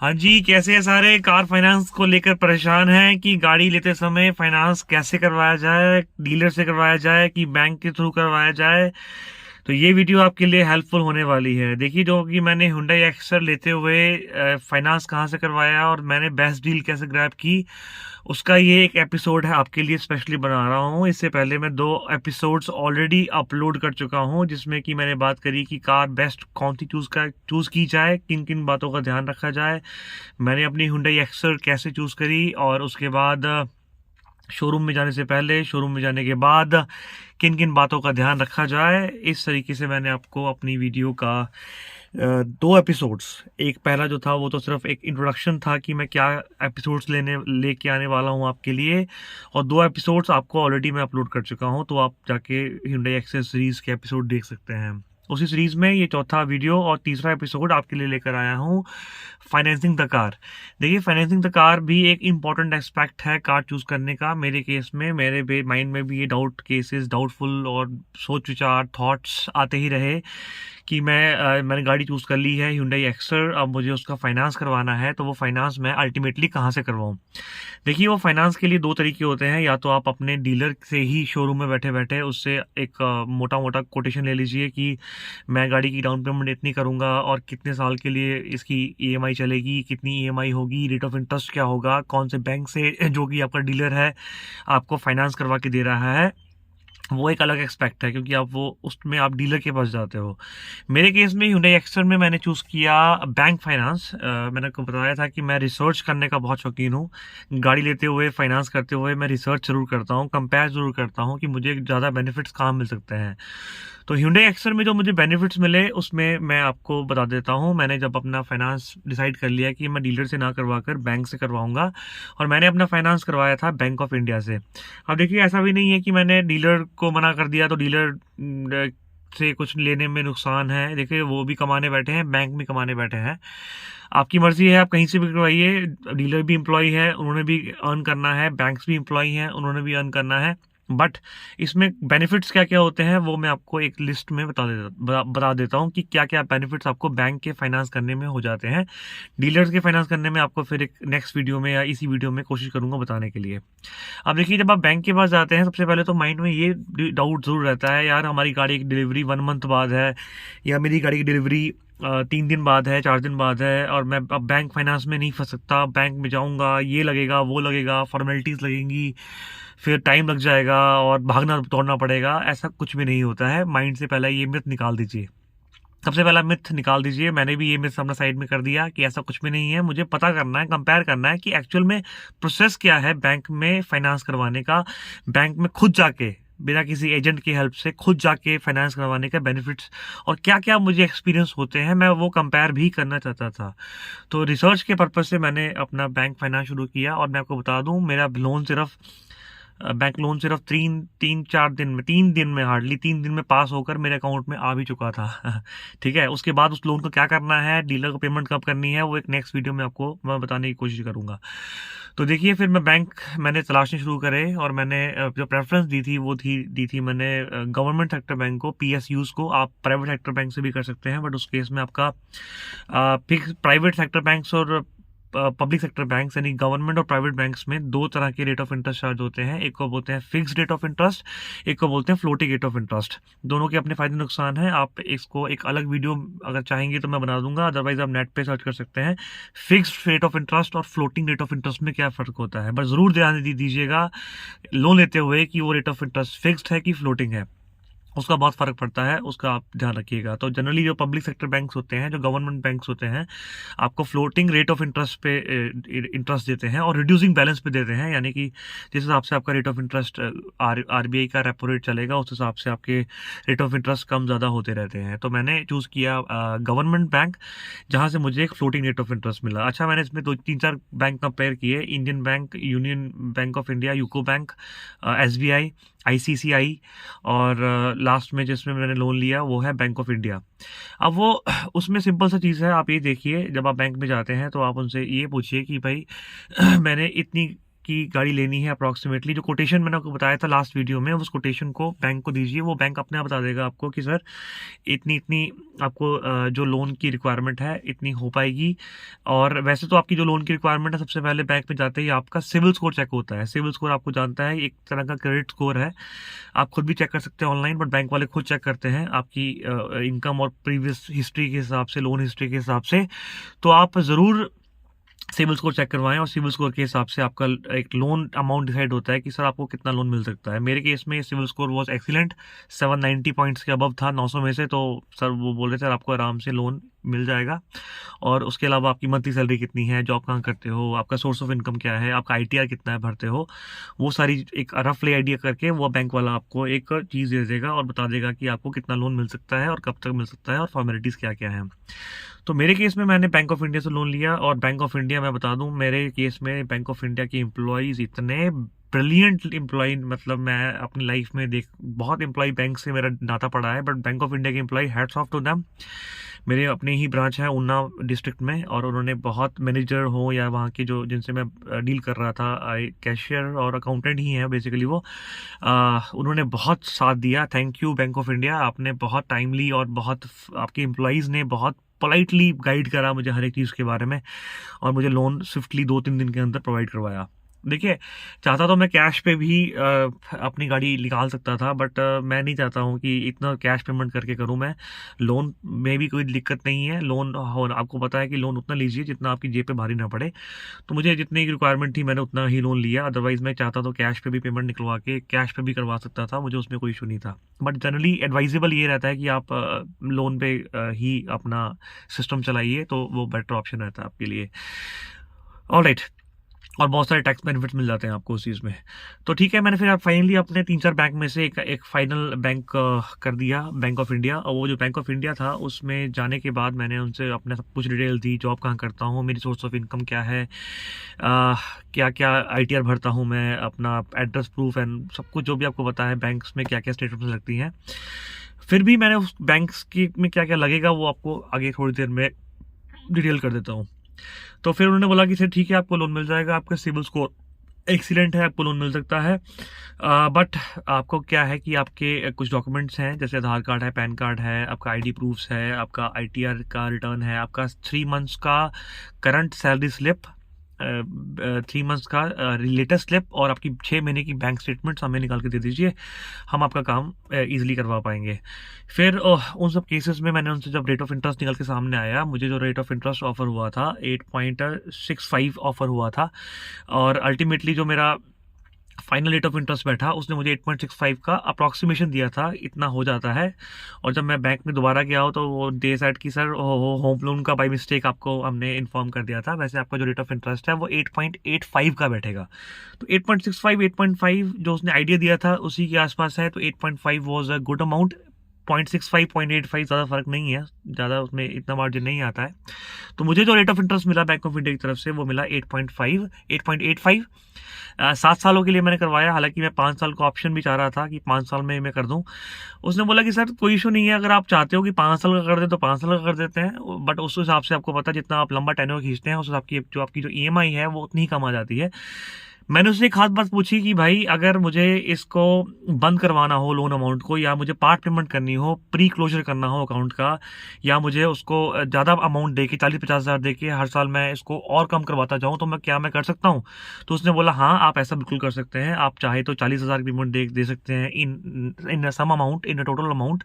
हाँ जी, कैसे हैं सारे? कार फाइनेंस को लेकर परेशान हैं कि गाड़ी लेते समय फाइनेंस कैसे करवाया जाए, डीलर से करवाया जाए कि बैंक के थ्रू करवाया जाए। तो ये वीडियो आपके लिए हेल्पफुल होने वाली है। देखिए, जो कि मैंने हुंडई एक्सर लेते हुए फाइनेंस कहाँ से करवाया और मैंने बेस्ट डील कैसे ग्रैब की, उसका ये एक एपिसोड है, आपके लिए स्पेशली बना रहा हूँ। इससे पहले मैं 2 एपिसोड्स ऑलरेडी अपलोड कर चुका हूँ, जिसमें कि मैंने बात करी कि कार बेस्ट कौन सी चूज़ की जाए, किन किन बातों का ध्यान रखा जाए। मैंने अपनी हुंडई एक्सर कैसे चूज़ करी और उसके बाद शोरूम में जाने से पहले, शोरूम में जाने के बाद किन किन बातों का ध्यान रखा जाए। इस तरीके से मैंने आपको अपनी वीडियो का 2 एपिसोड्स, एक पहला जो था वो तो सिर्फ एक इंट्रोडक्शन था कि मैं क्या एपिसोड्स लेके आने वाला हूँ आपके लिए, और 2 एपिसोड्स आपको ऑलरेडी मैं अपलोड कर चुका हूँ, तो आप जाके हुंडई एक्सर सीरीज़ के एपिसोड देख सकते हैं। उसी सीरीज़ में ये चौथा वीडियो और तीसरा एपिसोड आपके लिए लेकर आया हूँ, फाइनेंसिंग द कार। देखिए, फाइनेंसिंग द कार भी एक इम्पॉर्टेंट एस्पेक्ट है कार चूज़ करने का। मेरे केस में, मेरे माइंड में भी ये डाउटफुल और सोच विचार थॉट्स आते ही रहे कि मैंने गाड़ी चूज़ कर ली है हुंडई एक्सर, अब मुझे उसका फाइनेंस करवाना है, तो वो फाइनेंस मैं अल्टीमेटली कहाँ से करवाऊँ। देखिए, वो फाइनेंस के लिए 2 तरीके होते हैं। या तो आप अपने डीलर से ही शोरूम में बैठे-बैठे उससे एक मोटा-मोटा कोटेशन ले लीजिए कि मैं गाड़ी की डाउन पेमेंट इतनी करूँगा और कितने साल के लिए इसकी ईएमआई चलेगी, कितनी ईएमआई होगी, रेट ऑफ इंटरेस्ट क्या होगा, कौन से बैंक से जो कि आपका डीलर है आपको फाइनेंस करवा के दे रहा है। वो एक अलग एस्पेक्ट है, क्योंकि आप वो उसमें आप डीलर के पास जाते हो। मेरे केस में हुंडई एक्सर में मैंने चूज़ किया बैंक फाइनेंस। मैंने आपको बताया था कि मैं रिसर्च करने का बहुत शौकीन हूँ। गाड़ी लेते हुए, फाइनेंस करते हुए मैं रिसर्च ज़रूर करता हूँ, कंपेयर ज़रूर करता हूँ कि मुझे ज़्यादा बेनिफिट्स कहाँ मिल सकते हैं। तो हुंडई एक्सर में जो मुझे बेनिफिट्स मिले, उसमें मैं आपको बता देता हूँ। मैंने जब अपना फाइनेंस डिसाइड कर लिया कि मैं डीलर से ना करवा कर बैंक से करवाऊँगा, और मैंने अपना फाइनेंस करवाया था बैंक ऑफ इंडिया से। अब देखिए, ऐसा भी नहीं है कि मैंने डीलर को मना कर दिया तो डीलर से कुछ लेने में नुकसान है। देखिए, वो भी कमाने बैठे हैं, बैंक भी कमाने बैठे हैं। आपकी मर्जी है, आप कहीं से भी करवाइए। डीलर भी एम्प्लॉय है, उन्होंने भी अर्न करना है, बैंक्स भी एम्प्लॉय हैं, उन्होंने भी अर्न करना है। बट इसमें बेनिफिट्स क्या-क्या होते हैं, वो मैं आपको एक लिस्ट में बता देता हूँ कि क्या-क्या बेनिफिट्स आपको बैंक के फाइनेंस करने में हो जाते हैं। डीलर्स के फाइनेंस करने में आपको फिर एक नेक्स्ट वीडियो में या इसी वीडियो में कोशिश करूँगा बताने के लिए। अब देखिए, जब आप बैंक के पास जाते हैं, सबसे पहले तो माइंड में ये डाउट ज़रूर रहता है, यार हमारी गाड़ी की डिलीवरी 1 मंथ बाद है, या मेरी गाड़ी की डिलीवरी 3 दिन बाद है, 4 दिन बाद है, और मैं अब बैंक फाइनेंस में नहीं फंस सकता। बैंक में जाऊँगा, ये लगेगा, वो लगेगा, फॉर्मेलिटीज़ लगेंगी, फिर टाइम लग जाएगा और भागना दौड़ना पड़ेगा। ऐसा कुछ भी नहीं होता है। माइंड से पहले ये मिथ निकाल दीजिए। सबसे पहला मिथ निकाल दीजिए। मैंने भी ये मिथ अपना साइड में कर दिया कि ऐसा कुछ भी नहीं है। मुझे पता करना है, कंपेयर करना है कि एक्चुअल में प्रोसेस क्या है बैंक में फाइनेंस करवाने का। बैंक में खुद जाके, बिना किसी एजेंट की हेल्प से खुद जाके फाइनेंस करवाने का बेनिफिट्स और क्या-क्या मुझे एक्सपीरियंस होते हैं, मैं वो कंपेयर भी करना चाहता था। तो रिसर्च के पर्पज़ से मैंने अपना बैंक फाइनेंस शुरू किया, और मैं आपको बता दूँ, मेरा लोन सिर्फ बैंक लोन सिर्फ 3 दिन में, हार्डली 3 दिन में पास होकर मेरे अकाउंट में आ भी चुका था। ठीक है? उसके बाद उस लोन को क्या करना है, डीलर को पेमेंट कब करनी है, वो एक नेक्स्ट वीडियो में आपको मैं बताने की कोशिश करूँगा। तो देखिए, फिर मैंने तलाशने शुरू करे, और मैंने जो प्रेफ़रेंस दी थी मैंने गवर्नमेंट सेक्टर बैंक को, पीएसयूज़ को। आप प्राइवेट सेक्टर बैंक से भी कर सकते हैं, बट उस केस में आपका फिक्स प्राइवेट सेक्टर बैंक्स और पब्लिक सेक्टर बैंक्स, यानी गवर्नमेंट और प्राइवेट बैंक्स में 2 तरह के रेट ऑफ इंटरेस्ट चार्ज होते हैं। एक को बोलते हैं फिक्स्ड रेट ऑफ इंटरेस्ट, एक को बोलते हैं फ्लोटिंग रेट ऑफ इंटरेस्ट। दोनों के अपने फायदे नुकसान हैं। आप इसको एक अलग वीडियो अगर चाहेंगे तो मैं बना दूंगा, अदरवाइज आप नेट पे सर्च कर सकते हैं फिक्स्ड रेट ऑफ इंटरेस्ट और फ्लोटिंग रेट ऑफ इंटरेस्ट में क्या फ़र्क होता है। बस ज़रूर ध्यान दीजिएगा लोन लेते हुए कि वो रेट ऑफ इंटरेस्ट फिक्स्ड है कि फ्लोटिंग है, उसका बहुत फ़र्क पड़ता है, उसका आप ध्यान रखिएगा। तो जनरली जो पब्लिक सेक्टर बैंक्स होते हैं, जो गवर्नमेंट बैंक्स होते हैं, आपको फ्लोटिंग रेट ऑफ इंटरेस्ट पे इंटरेस्ट देते हैं और रिड्यूसिंग बैलेंस पे देते हैं, यानी कि जिस हिसाब से आपका रेट ऑफ इंटरेस्ट आरबीआई का रेपो रेट चलेगा, उस हिसाब से आपके रेट ऑफ इंटरेस्ट कम ज़्यादा होते रहते हैं। तो मैंने चूज़ किया गवर्नमेंट बैंक, जहाँ से मुझे एक फ्लोटिंग रेट ऑफ इंटरेस्ट मिला। अच्छा, मैंने इसमें 2-3-4 बैंक कंपेयर किए, Indian bank, union bank of India, UCO bank, SBI, ICCI, और लास्ट में जिसमें मैंने लोन लिया वो है बैंक ऑफ इंडिया। अब वो उसमें सिंपल सा चीज़ है, आप ये देखिए, जब आप बैंक में जाते हैं तो आप उनसे ये पूछिए कि भाई मैंने इतनी की गाड़ी लेनी है अप्रॉक्सीमेटली, जो कोटेशन मैंने आपको बताया था लास्ट वीडियो में, उस कोटेशन को बैंक को दीजिए। वो बैंक अपने आप बता देगा आपको कि सर इतनी इतनी आपको जो लोन की रिक्वायरमेंट है इतनी हो पाएगी। और वैसे तो आपकी जो लोन की रिक्वायरमेंट है, सबसे पहले बैंक में जाते ही आपका सिविल स्कोर चेक होता है। सिविल स्कोर आपको जानता है एक तरह का क्रेडिट स्कोर है, आप खुद भी चेक कर सकते हैं ऑनलाइन, बट बैंक वाले खुद चेक करते हैं आपकी इनकम और प्रीवियस हिस्ट्री के हिसाब से, लोन हिस्ट्री के हिसाब से। तो आप ज़रूर सिविल स्कोर चेक करवाएं, और सिविल स्कोर के हिसाब से आपका एक लोन अमाउंट डिसाइड होता है कि सर आपको कितना लोन मिल सकता है। मेरे केस में CIBIL score was excellent, 790 points के अबव था 900 में से। तो सर वो बोल रहे सर आपको आराम से लोन मिल जाएगा। और उसके अलावा आपकी मंथली सैलरी कितनी है, जॉब कहाँ करते हो, आपका सोर्स ऑफ इनकम क्या है, आपका ITR कितना है भरते हो, वो सारी एक रफली आइडिया करके वो बैंक वाला आपको एक चीज़ दे देगा और बता देगा कि आपको कितना लोन मिल सकता है और कब तक मिल सकता है और फॉर्मेलिटीज़ क्या क्या हैं। तो मेरे केस में मैंने बैंक ऑफ इंडिया से लोन लिया, और बैंक ऑफ इंडिया, मैं बता दूं, मेरे केस में बैंक ऑफ इंडिया के एम्प्लॉयज़ इतने ब्रिलियंट एम्प्लॉय, मतलब मैं अपनी लाइफ में बहुत एम्प्लॉय बैंक से मेरा नाता पड़ा है, बट बैंक ऑफ इंडिया के employ, hats off to them. मेरे अपने ही ब्रांच है उन्नाव डिस्ट्रिक्ट में, और उन्होंने बहुत, मैनेजर हो या वहाँ के जो जिनसे मैं डील कर रहा था, कैशियर और अकाउंटेंट ही हैं बेसिकली वो, उन्होंने बहुत साथ दिया। Thank you bank of India, आपने बहुत टाइमली और बहुत आपके एम्प्लॉयज़ ने बहुत पोलाइटली गाइड करा मुझे हर एक चीज़ के बारे में, और मुझे लोन स्विफ्टली 2-3 दिन के अंदर प्रोवाइड करवाया। देखिए, चाहता तो मैं कैश पे भी अपनी गाड़ी निकाल सकता था, बट मैं नहीं चाहता हूँ कि इतना कैश पेमेंट करके करूँ मैं। लोन में भी कोई दिक्कत नहीं है, लोन हो, आपको पता है कि लोन उतना लीजिए जितना आपकी जेब पे भारी ना पड़े। तो मुझे जितनी रिक्वायरमेंट थी मैंने उतना ही लोन लिया, अदरवाइज़ मैं चाहता तो कैश पे भी पेमेंट निकलवा के कैश पे भी करवा सकता था, मुझे उसमें कोई इशू नहीं था। बट जनरली एडवाइजेबल ये रहता है कि आप लोन पे ही अपना सिस्टम चलाइए, तो वो बेटर ऑप्शन रहता है आपके लिए। ऑलराइट, और बहुत सारे टैक्स बेनिफिट्स मिल जाते हैं आपको उस चीज़ में। तो ठीक है, मैंने फिर फाइनली अपने 3-4 बैंक में से एक फाइनल बैंक कर दिया, बैंक ऑफ इंडिया। और वो जो बैंक ऑफ इंडिया था उसमें जाने के बाद मैंने उनसे अपने सब कुछ डिटेल दी, जॉब कहाँ करता हूँ, मेरी सोर्स ऑफ इनकम क्या है, क्या क्या ITR भरता हूँ मैं, अपना एड्रेस प्रूफ एंड सब कुछ जो भी आपको पता है बैंक्स में क्या क्या स्टेटमेंट्स लगती हैं। फिर भी मैंने उस बैंक्स की में क्या क्या लगेगा वो आपको आगे थोड़ी देर में डिटेल कर देता हूँ। तो फिर उन्होंने बोला कि सर ठीक है, आपको लोन मिल जाएगा, आपका सिविल स्कोर एक्सीलेंट है, आपको लोन मिल सकता है, बट आपको क्या है कि आपके कुछ डॉक्यूमेंट्स हैं, जैसे आधार कार्ड है, पैन कार्ड है, आपका ID प्रूफ्स है, आपका ITR का रिटर्न है, आपका 3 मंथ्स का करंट सैलरी स्लिप, 3 मंथ्स का लेटेस्ट स्लिप, और आपकी 6 महीने की बैंक स्टेटमेंट्स हमें निकाल के दे दीजिए, हम आपका काम ईजिली करवा पाएंगे। फिर उन सब केसेस में मैंने उनसे जब रेट ऑफ इंटरेस्ट निकल के सामने आया, मुझे जो रेट ऑफ इंटरेस्ट ऑफर हुआ था 8.65 ऑफर हुआ था, और अल्टीमेटली जो मेरा फाइनल रेट ऑफ इंटरेस्ट बैठा उसने मुझे 8.65 का अप्रॉक्सीमेशन दिया था, इतना हो जाता है। और जब मैं बैंक में दोबारा गया हो तो वो दे साइड की सर होम लोन का बाय मिस्टेक आपको हमने इन्फॉर्म कर दिया था, वैसे आपका जो रेट ऑफ इंटरेस्ट है वो 8.85 का बैठेगा। तो 8.65, 8.5 जो उसने आइडिया दिया था उसी के आसपास है, तो 8.5 वॉज अ गुड अमाउंट। 0.65, 0.85 ज़्यादा फर्क नहीं है, ज़्यादा उसमें इतना मार्जिन नहीं आता है। तो मुझे जो रेट ऑफ इंटरेस्ट मिला बैंक ऑफ इंडिया की तरफ से वो मिला 8.85। 7 सालों के लिए मैंने करवाया, हालांकि मैं 5 साल का ऑप्शन भी चाह रहा था कि 5 साल में मैं कर दूं। उसने बोला कि सर कोई इशू नहीं है, अगर आप चाहते हो कि 5 साल का कर दे तो 5 साल का कर देते हैं, बट उस हिसाब से आपको पता जितना आप लंबा टेन्योर खींचते हैं उस हिसाब की जो आपकी जो EMI है वो उतनी ही कम आ जाती है। मैंने उससे एक खास बात पूछी कि भाई अगर मुझे इसको बंद करवाना हो लोन अमाउंट को, या मुझे पार्ट पेमेंट करनी हो, प्री क्लोजर करना हो अकाउंट का, या मुझे उसको ज़्यादा अमाउंट दे के 40-50 हज़ार दे के हर साल मैं इसको और कम करवाता जाऊँ, तो मैं कर सकता हूँ? तो उसने बोला हाँ, आप ऐसा बिल्कुल कर सकते हैं, आप चाहे तो 40 हज़ार की पेमेंट दे सकते हैं in sum amount, in total amount,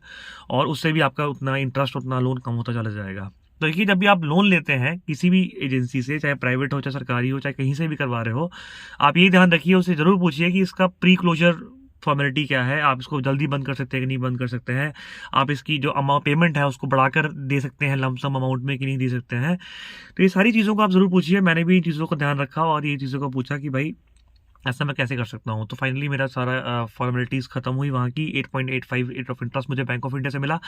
और उससे भी आपका उतना इंटरेस्ट, उतना लोन कम होता चला जाएगा। तो देखिए, जब भी आप लोन लेते हैं किसी भी एजेंसी से, चाहे प्राइवेट हो, चाहे सरकारी हो, चाहे कहीं से भी करवा रहे हो, आप ये ध्यान रखिए, उससे ज़रूर पूछिए कि इसका प्री क्लोजर फॉर्मेलिटी क्या है, आप इसको जल्दी बंद कर सकते हैं कि नहीं बंद कर सकते हैं, आप इसकी जो अमाउंट पेमेंट है उसको बढ़ाकर दे सकते हैं लमसम अमाउंट में कि नहीं दे सकते हैं। तो ये सारी चीज़ों को आप ज़रूर पूछिए। मैंने भी इन चीज़ों को ध्यान रखा और ये चीज़ों को पूछा कि भाई ऐसा मैं कैसे कर सकता हूँ। तो फाइनली मेरा सारा फॉर्मेलिटीज़ खत्म हुई वहाँ की। 8.85 रेट ऑफ इंटरेस्ट मुझे बैंक ऑफ इंडिया से मिला।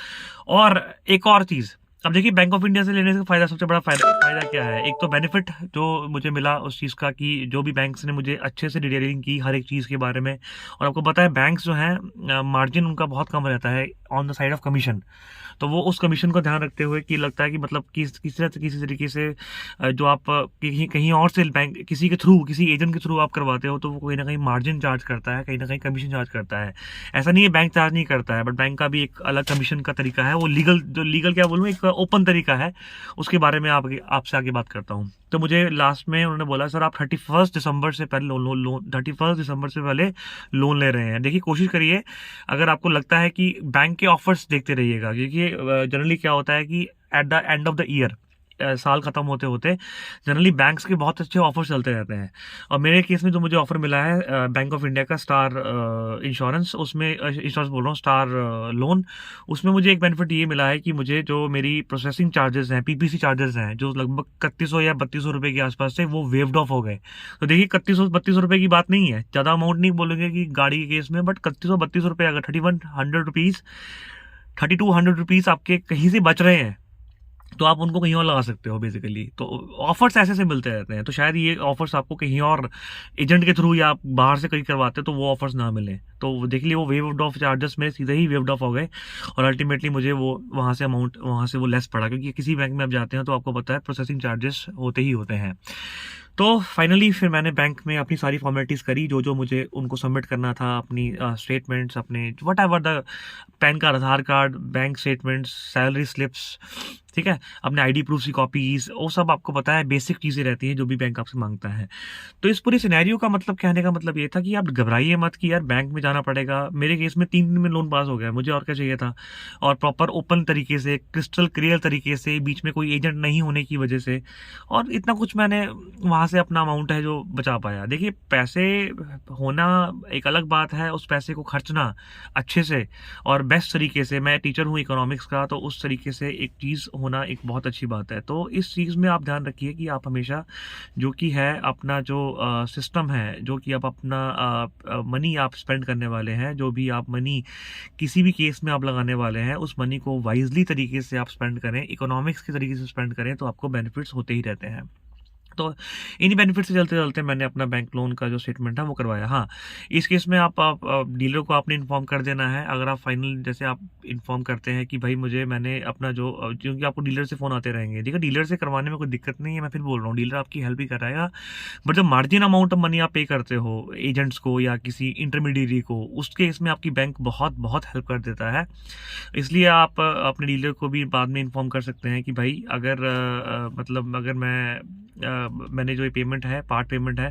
और एक और चीज़, अब देखिए बैंक ऑफ इंडिया से लेने से फ़ायदा, सबसे बड़ा फ़ायदा क्या है, एक तो बेनिफिट जो मुझे मिला उस चीज़ का कि जो भी बैंक्स ने मुझे अच्छे से डिटेलिंग की हर एक चीज़ के बारे में। और आपको पता है बैंक्स जो हैं मार्जिन उनका बहुत कम रहता है, on the side of commission. तो वो उस कमीशन को ध्यान रखते हुए कि लगता है कि मतलब किसी तरीके से जो आप कहीं कहीं और से बैंक किसी के थ्रू, किसी एजेंट के थ्रू आप करवाते हो, तो वो कहीं ना कहीं मार्जिन चार्ज करता है, कहीं ना कहीं कमीशन चार्ज करता है। ऐसा नहीं है बैंक चार्ज नहीं करता है, बट बैंक का भी एक अलग कमीशन का तरीका है। वो लीगल क्या बोलूँ, एक ओपन तरीका है, उसके बारे में आपसे आगे बात करता हूँ। तो मुझे लास्ट में उन्होंने बोला सर आप 31 दिसंबर से पहले लोन 31 दिसंबर से पहले लोन ले रहे हैं। देखिए कोशिश करिए, अगर आपको लगता है कि बैंक के ऑफर्स देखते रहिएगा, क्योंकि जनरली क्या होता है कि at the end of the year, साल खत्म होते होते जनरली बैंक्स के बहुत अच्छे ऑफर चलते रहते हैं। और मेरे केस में जो मुझे ऑफर मिला है बैंक ऑफ इंडिया का स्टार इंश्योरेंस, उसमें इंश्योरेंस बोल रहा हूँ, स्टार लोन, उसमें मुझे एक बेनिफिट ये मिला है कि मुझे जो मेरी प्रोसेसिंग चार्जेस हैं, पीपीसी चार्जेस हैं, जो लगभग 3100 या 3200 रुपये के आसपास से, वो वेव्ड ऑफ हो गए। तो देखिए 3100-3200 रुपये की बात नहीं है, ज़्यादा अमाउंट नहीं बोलेंगे कि गाड़ी के केस में, बट 3100-3200 रुपये अगर 3100 रुपीज़ 3200 रुपीज़ आपके कहीं से बच रहे हैं, तो आप उनको कहीं और लगा सकते हो बेसिकली। तो ऑफर्स ऐसे से मिलते रहते हैं, तो शायद ये ऑफर्स आपको कहीं और एजेंट के थ्रू या आप बाहर से कहीं करवाते तो वो ऑफर्स ना मिले। तो देख लिए वो वेव्ड ऑफ चार्जेस मेरे सीधे ही वेव्ड ऑफ हो गए, और अल्टीमेटली मुझे वो वहाँ से वो लेस पड़ा, क्योंकि किसी बैंक में आप जाते हैं तो आपको पता है प्रोसेसिंग चार्जेस होते ही होते हैं। तो फाइनली फिर मैंने बैंक में अपनी सारी फॉर्मेलिटीज़ करी, जो जो मुझे उनको सबमिट करना था, अपनी स्टेटमेंट्स, अपने what ever the pan card, Aadhaar card, bank statements, salary slips, ठीक है, अपने आईडी प्रूफ की कॉपीज, वो सब आपको पता है बेसिक चीज़ें रहती हैं जो भी बैंक आपसे मांगता है। तो इस पूरे सिनेरियो का मतलब, कहने का मतलब ये था कि आप घबराइए मत कि यार बैंक में जाना पड़ेगा। मेरे केस में 3 दिन में लोन पास हो गया, मुझे और क्या चाहिए था। और प्रॉपर ओपन तरीके से, क्रिस्टल क्लियर तरीके से, बीच में कोई एजेंट नहीं होने की वजह से, और इतना कुछ मैंने वहाँ से अपना अमाउंट है जो बचा पाया। देखिए पैसे होना एक अलग बात है, उस पैसे को खर्चना अच्छे से और बेस्ट तरीके से, मैं टीचर हूँ इकोनॉमिक्स का, तो उस तरीके से एक चीज़ होना एक बहुत अच्छी बात है। तो इस चीज़ में आप ध्यान रखिए कि आप हमेशा जो कि है अपना जो सिस्टम है, जो कि आप अपना मनी आप स्पेंड करने वाले हैं, जो भी आप मनी किसी भी केस में आप लगाने वाले हैं, उस मनी को वाइजली तरीके से आप स्पेंड करें, इकोनॉमिक्स के तरीके से स्पेंड करें, तो आपको बेनिफिट्स होते ही रहते हैं। तो इन्हीं बेनिफिट से चलते चलते मैंने अपना बैंक लोन का जो स्टेटमेंट है वो करवाया। हाँ, इस केस में आप डीलर को आपने इन्फॉर्म कर देना है। अगर आप फाइनल जैसे आप इन्फॉर्म करते हैं कि भाई मुझे मैंने अपना जो, क्योंकि आपको डीलर से फ़ोन आते रहेंगे, ठीक है, डीलर से करवाने में कोई दिक्कत नहीं है, मैं फिर बोल रहा हूँ डीलर आपकी हेल्प ही कराएगा। बट जब मार्जिन अमाउंट ऑफ मनी आप पे करते हो एजेंट्स को या किसी इंटरमीडियरी को, उस केस में आपकी बैंक बहुत बहुत हेल्प कर देता है। इसलिए आप अपने डीलर को भी बाद में इन्फॉर्म कर सकते हैं कि भाई अगर मतलब अगर मैंने जो ये पेमेंट है, पार्ट पेमेंट है,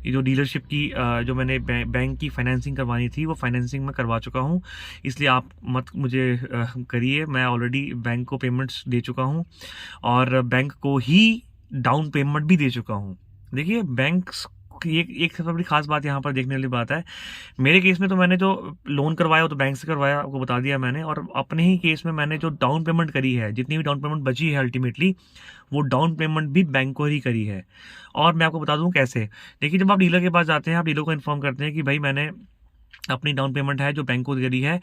ये जो डीलरशिप की जो मैंने बैंक की फाइनेंसिंग करवानी थी, वो फाइनेंसिंग मैं करवा चुका हूँ, इसलिए आप मत मुझे करिए। मैं ऑलरेडी बैंक को पेमेंट्स दे चुका हूँ और बैंक को ही डाउन पेमेंट भी दे चुका हूँ। देखिए बैंक्स की एक सबसे बड़ी खास बात यहाँ पर देखने वाली बात है, मेरे केस में तो मैंने जो लोन करवाया वो तो बैंक से करवाया, आपको बता दिया मैंने, और अपने ही केस में मैंने जो डाउन पेमेंट करी है, जितनी भी डाउन पेमेंट बची है अल्टीमेटली, वो डाउन पेमेंट भी बैंक को ही करी है। और मैं आपको बता दूं कैसे। देखिए जब आप डीलर के पास जाते हैं, आप डीलर को इन्फॉर्म करते हैं कि भाई मैंने अपनी डाउन पेमेंट है जो बैंक को करी है,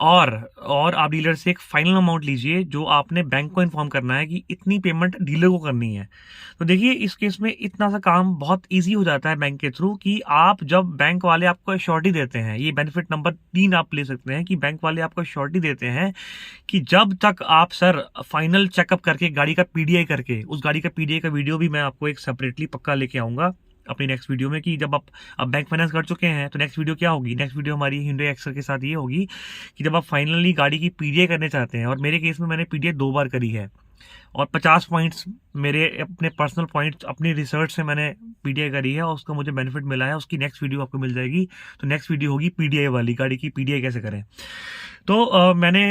और आप डीलर से एक फाइनल अमाउंट लीजिए जो आपने बैंक को इन्फॉर्म करना है कि इतनी पेमेंट डीलर को करनी है। तो देखिए इस केस में इतना सा काम बहुत इजी हो जाता है बैंक के थ्रू, कि आप जब बैंक वाले आपको श्योरिटी देते हैं, ये बेनिफिट नंबर 3 आप ले सकते हैं कि बैंक वाले आपको श्योरिटी देते हैं कि जब तक आप सर फाइनल चेकअप करके गाड़ी का पीडीआई करके, उस गाड़ी का पीडीआई का वीडियो भी मैं आपको एक सेपरेटली पक्का लेके आऊंगा अपनी नेक्स्ट वीडियो में, कि जब आप अब बैंक फाइनेंस कर चुके हैं तो नेक्स्ट वीडियो क्या होगी, नेक्स्ट वीडियो हमारी Hyundai Accel के साथ ये होगी कि जब आप फाइनली गाड़ी की पीडीआई करने चाहते हैं, और मेरे केस में मैंने पीडीआई 2 बार करी है, और 50 पॉइंट्स मेरे अपने पर्सनल पॉइंट्स अपनी रिसर्च से मैंने पीडीआई करी है और उसका मुझे बेनिफिट मिला है, उसकी नेक्स्ट वीडियो आपको मिल जाएगी। तो नेक्स्ट वीडियो होगी पीडीआई वाली, गाड़ी की पीडीआई कैसे करें। तो मैंने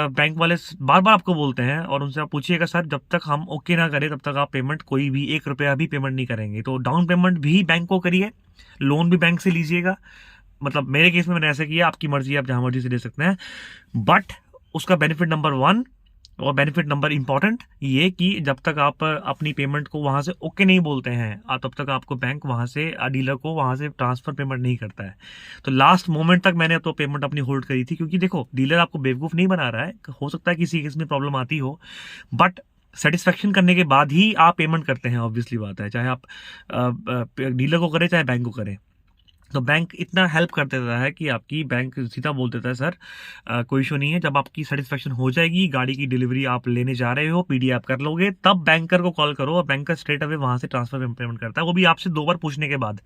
बैंक वाले बार बार आपको बोलते हैं, और उनसे आप पूछिएगा सर जब तक हम ओके ना करें तब तक आप पेमेंट कोई भी 1 रुपया भी पेमेंट नहीं करेंगे। तो डाउन पेमेंट भी बैंक को करिए, लोन भी बैंक से लीजिएगा, मतलब मेरे केस में मैंने ऐसा किया, आपकी मर्जी, आप जहां मर्जी से ले सकते हैं। बट उसका बेनिफिट नंबर 1 और बेनिफिट नंबर इंपॉर्टेंट ये कि जब तक आप अपनी पेमेंट को वहां से ओके नहीं बोलते हैं, तब तक आपको बैंक वहां से डीलर को वहां से ट्रांसफर पेमेंट नहीं करता है। तो लास्ट मोमेंट तक मैंने तो पेमेंट अपनी होल्ड करी थी, क्योंकि देखो डीलर आपको बेवकूफ नहीं बना रहा है, हो सकता है किसी केस में प्रॉब्लम आती हो, बट सेटिस्फेक्शन करने के बाद ही आप पेमेंट करते हैं, ऑब्वियसली बात है, चाहे आप डीलर को करें चाहे बैंक को करें। तो बैंक इतना हेल्प कर देता है कि आपकी बैंक सीधा बोल देता है सर कोई इशू नहीं है, जब आपकी सेटिस्फेक्शन हो जाएगी, गाड़ी की डिलीवरी आप लेने जा रहे हो, पीडी आप कर लोगे, तब बैंकर को कॉल करो और बैंकर स्ट्रेट अवे वहां से ट्रांसफर पेमेंट करता है, वो भी आपसे 2 बार पूछने के बाद।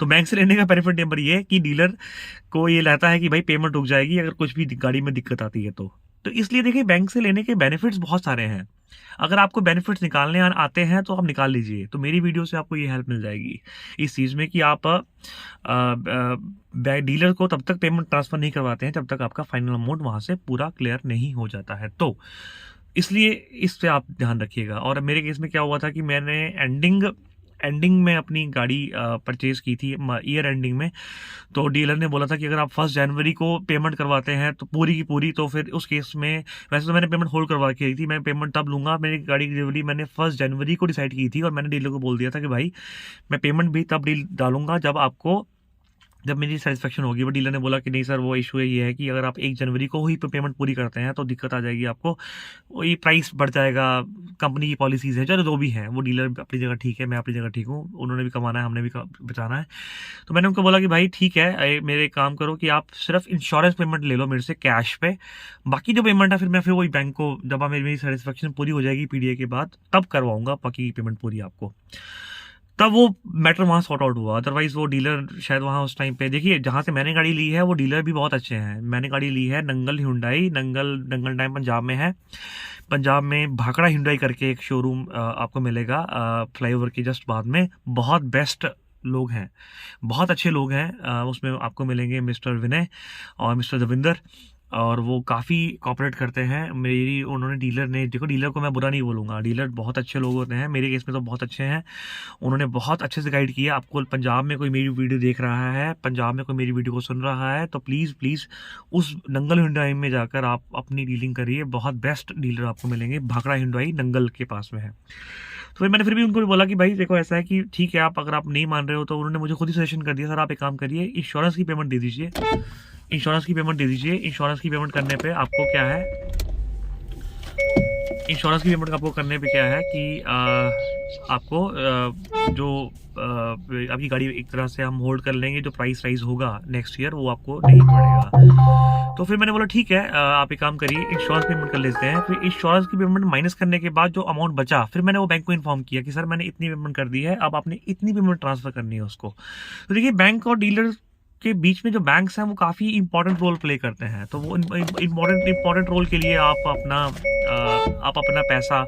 तो बैंक से लेने का बेनिफिट नंबर ये है कि डीलर को ये रहता है कि भाई पेमेंट रुक जाएगी अगर कुछ भी गाड़ी में दिक्कत आती है तो इसलिए देखिए बैंक से लेने के बेनिफिट्स बहुत सारे हैं। अगर आपको बेनिफिट्स निकालने आते हैं तो आप निकाल लीजिए। तो मेरी वीडियो से आपको ये हेल्प मिल जाएगी इस चीज़ में कि आप डीलर को तब तक पेमेंट ट्रांसफर नहीं करवाते हैं जब तक आपका फाइनल अमाउंट वहां से पूरा क्लियर नहीं हो जाता है। तो इसलिए इस पे आप ध्यान रखिएगा। और मेरे केस में क्या हुआ था कि मैंने एंडिंग में अपनी गाड़ी परचेज की थी, ईयर एंडिंग में। तो डीलर ने बोला था कि अगर आप 1 जनवरी को पेमेंट करवाते हैं तो पूरी की पूरी, तो फिर उस केस में वैसे तो मैंने पेमेंट होल्ड करवा के थी, मैं पेमेंट तब लूंगा, मेरी गाड़ी की डिलीवरी मैंने 1 जनवरी को डिसाइड की थी। और मैंने डीलर को बोल दिया था कि भाई मैं पेमेंट भी तब डील डालूंगा जब मेरी सेटिस्फेक्शन होगी। बट डीलर ने बोला कि नहीं सर, वो इशू ये है कि अगर आप 1 जनवरी को ही पेमेंट पूरी करते हैं तो दिक्कत आ जाएगी आपको, वही प्राइस बढ़ जाएगा, कंपनी की पॉलिसीज है, चलो जो भी है। वो डीलर अपनी जगह ठीक है, मैं अपनी जगह ठीक हूँ, उन्होंने भी कमाना है, हमने भी बचाना है। तो मैंने उनको बोला कि भाई ठीक है, मेरे काम करो कि आप सिर्फ इंश्योरेंस पेमेंट ले लो मेरे से कैश पे, बाकी जो पेमेंट है फिर मैं वही बैंक को जब मेरी सेटिस्फेक्शन पूरी हो जाएगी पीडीए के बाद तब करवाऊंगा बाकी की पेमेंट पूरी आपको। तब वो मैटर वहाँ सॉर्ट आउट हुआ। अदरवाइज वो डीलर शायद वहाँ उस टाइम पे, देखिए जहाँ से मैंने गाड़ी ली है वो डीलर भी बहुत अच्छे हैं। मैंने गाड़ी ली है नंगल हुंडई, नंगल टाइम पंजाब में है। पंजाब में भाखड़ा हुंडई करके एक शोरूम आपको मिलेगा फ्लाईओवर के जस्ट बाद में। बहुत बेस्ट लोग हैं, बहुत अच्छे लोग हैं। उसमें आपको मिलेंगे मिस्टर विनय और मिस्टर दविंदर, और वो काफ़ी कॉपरेट करते हैं। उन्होंने डीलर ने, देखो डीलर को मैं बुरा नहीं बोलूँगा, डीलर बहुत अच्छे लोग होते हैं, मेरे केस में तो बहुत अच्छे हैं। उन्होंने बहुत अच्छे से गाइड किया। आपको पंजाब में कोई मेरी वीडियो देख रहा है, पंजाब में कोई मेरी वीडियो को सुन रहा है, तो प्लीज़ उस नंगल हुंडई में जाकर आप अपनी डीलिंग करिए। बहुत बेस्ट डीलर आपको मिलेंगे, भाखड़ा हुंडई नंगल के पास में है। तो फिर मैंने भी उनको भी बोला कि भाई देखो ऐसा है कि ठीक है, आप अगर आप नहीं मान रहे हो तो उन्होंने मुझे खुद ही सजेशन कर दिया, सर आप एक काम करिए, इंश्योरेंस की पेमेंट दे दीजिए। इंश्योरेंस की पेमेंट करने पे आपको क्या है, इंश्योरेंस की पेमेंट आपको करने पे क्या है कि आपको जो आपकी गाड़ी एक तरह से हम होल्ड कर लेंगे, जो प्राइस राइज होगा नेक्स्ट ईयर वो आपको नहीं पड़ेगा। तो फिर मैंने बोला ठीक है, आप एक काम करिए, इंश्योरेंस पेमेंट कर लेते हैं। फिर इंश्योरेंस की पेमेंट माइनस करने के बाद जो अमाउंट बचा, फिर मैंने वो बैंक को इन्फॉर्म किया कि सर मैंने इतनी पेमेंट कर दी है, अब आपने इतनी पेमेंट ट्रांसफर करनी है उसको। तो देखिए बैंक और डीलर के बीच में जो बैंक्स हैं वो काफ़ी इंपॉर्टेंट रोल प्ले करते हैं। तो वो इंपॉर्टेंट रोल के लिए आप अपना पैसा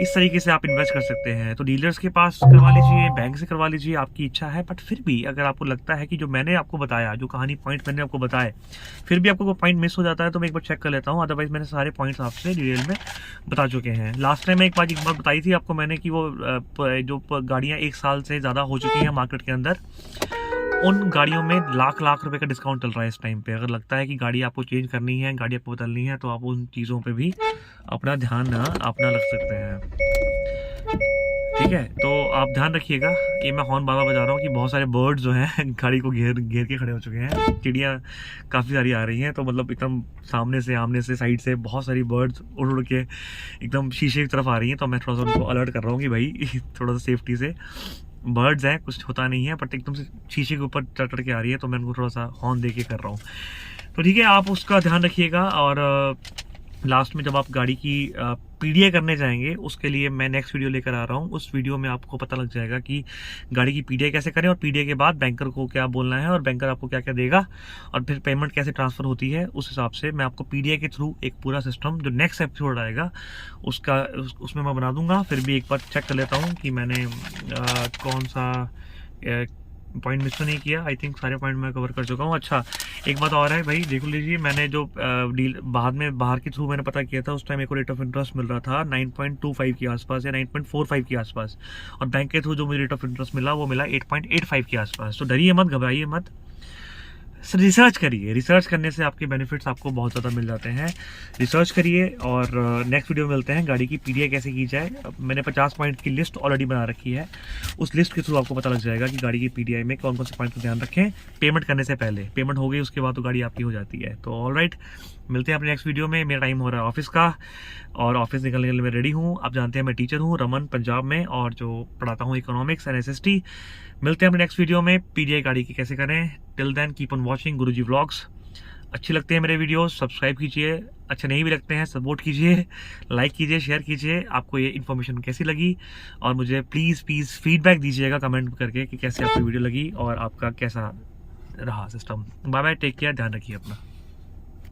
इस तरीके से आप इन्वेस्ट कर सकते हैं। तो डीलर्स के पास करवा लीजिए, बैंक से करवा लीजिए, आपकी इच्छा है। बट फिर भी अगर आपको लगता है कि जो मैंने आपको बताया, जो कहानी पॉइंट मैंने आपको बताए, फिर भी आपको कोई पॉइंट मिस हो जाता है तो मैं एक बार चेक कर लेता हूँ। अदरवाइज मैंने सारे पॉइंट्स आपसे डिटेल में बता चुके हैं। लास्ट टाइम एक बार बताई थी आपको मैंने कि वो जो गाड़ियाँ 1 साल से ज़्यादा हो चुकी हैं मार्केट के अंदर, उन गाड़ियों में लाख रुपए का डिस्काउंट चल रहा है इस टाइम पे। अगर लगता है कि गाड़ी आपको चेंज करनी है, गाड़ी आपको बदलनी है, तो आप उन चीज़ों पे भी अपना ध्यान अपना रख सकते हैं। ठीक है, तो आप ध्यान रखिएगा। ये मैं हॉर्न बार-बार बजा रहा हूँ कि बहुत सारे बर्ड्स जो हैं गाड़ी को घेर के खड़े हो चुके हैं। चिड़ियाँ काफ़ी सारी आ रही हैं, तो मतलब एकदम आमने से साइड से बहुत सारी बर्ड्स उड़ के एकदम शीशे की तरफ आ रही हैं। तो मैं थोड़ा सा उनको अलर्ट कर रहा हूँ कि भाई थोड़ा सा सेफ्टी से, बर्ड्स हैं, कुछ होता नहीं है, बट एकदम से शीशे के ऊपर चढ़ के आ रही है, तो मैं उनको थोड़ा सा हॉर्न दे के कर रहा हूँ। तो ठीक है, आप उसका ध्यान रखिएगा। और लास्ट में जब आप गाड़ी की पीडीए करने जाएंगे, उसके लिए मैं नेक्स्ट वीडियो लेकर आ रहा हूँ। उस वीडियो में आपको पता लग जाएगा कि गाड़ी की पीडीए कैसे करें, और पीडीए के बाद बैंकर को क्या बोलना है, और बैंकर आपको क्या क्या देगा, और फिर पेमेंट कैसे ट्रांसफर होती है। उस हिसाब से मैं आपको पीडीए के थ्रू एक पूरा सिस्टम, जो नेक्स्ट एपिसोड आएगा उसमें मैं बना दूंगा। फिर भी एक बार चेक कर लेता हूँ कि मैंने कौन सा पॉइंट मिस तो नहीं किया। आई थिंक सारे पॉइंट मैं कवर कर चुका हूँ। अच्छा, एक बात और है भाई, देख लीजिए, मैंने जो डील बाहर के थ्रू मैंने पता किया था, उस टाइम एक रेट ऑफ इंटरेस्ट मिल रहा था 9.25 के आसपास या 9.45 के आसपास, और बैंक के थ्रू जो मुझे रेट ऑफ इंटरेस्ट मिला वो मिला 8.85 के आसपास। तो डरिए मत, घबराइए मत, रिसर्च करिए, रिसर्च करने से आपके बेनिफिट्स आपको बहुत ज़्यादा मिल जाते हैं। रिसर्च करिए और नेक्स्ट वीडियो में मिलते हैं। गाड़ी की पीडीआई कैसे की जाए, अब मैंने 50 पॉइंट की लिस्ट ऑलरेडी बना रखी है, उस लिस्ट के थ्रू आपको पता लग जाएगा कि गाड़ी की पीडीआई में कौन कौन से पॉइंट का ध्यान रखें। पेमेंट करने से पहले, पेमेंट हो गई उसके बाद तो गाड़ी आपकी हो जाती है। तो ऑलराइट, मिलते हैं अपने नेक्स्ट वीडियो में। मेरा टाइम हो रहा है ऑफिस का और ऑफिस निकलने के लिए मैं रेडी हूँ। आप जानते हैं मैं टीचर हूँ रमन पंजाब में, और जो पढ़ाता हूँ इकोनॉमिक्स एंड एसएसटी। मिलते हैं अपने नेक्स्ट वीडियो में पीडीआई गाड़ी की कैसे करें। Till then keep on watching Guruji vlogs. अच्छे लगते हैं मेरे वीडियोस, सब्सक्राइब कीजिए। अच्छे नहीं भी लगते हैं, सपोर्ट कीजिए, लाइक कीजिए, शेयर कीजिए। आपको ये इन्फॉर्मेशन कैसी लगी, और मुझे प्लीज़ फीडबैक दीजिएगा कमेंट करके कि कैसे आपको वीडियो लगी और आपका कैसा रहा system. Bye bye, take care, ध्यान रखिए अपना।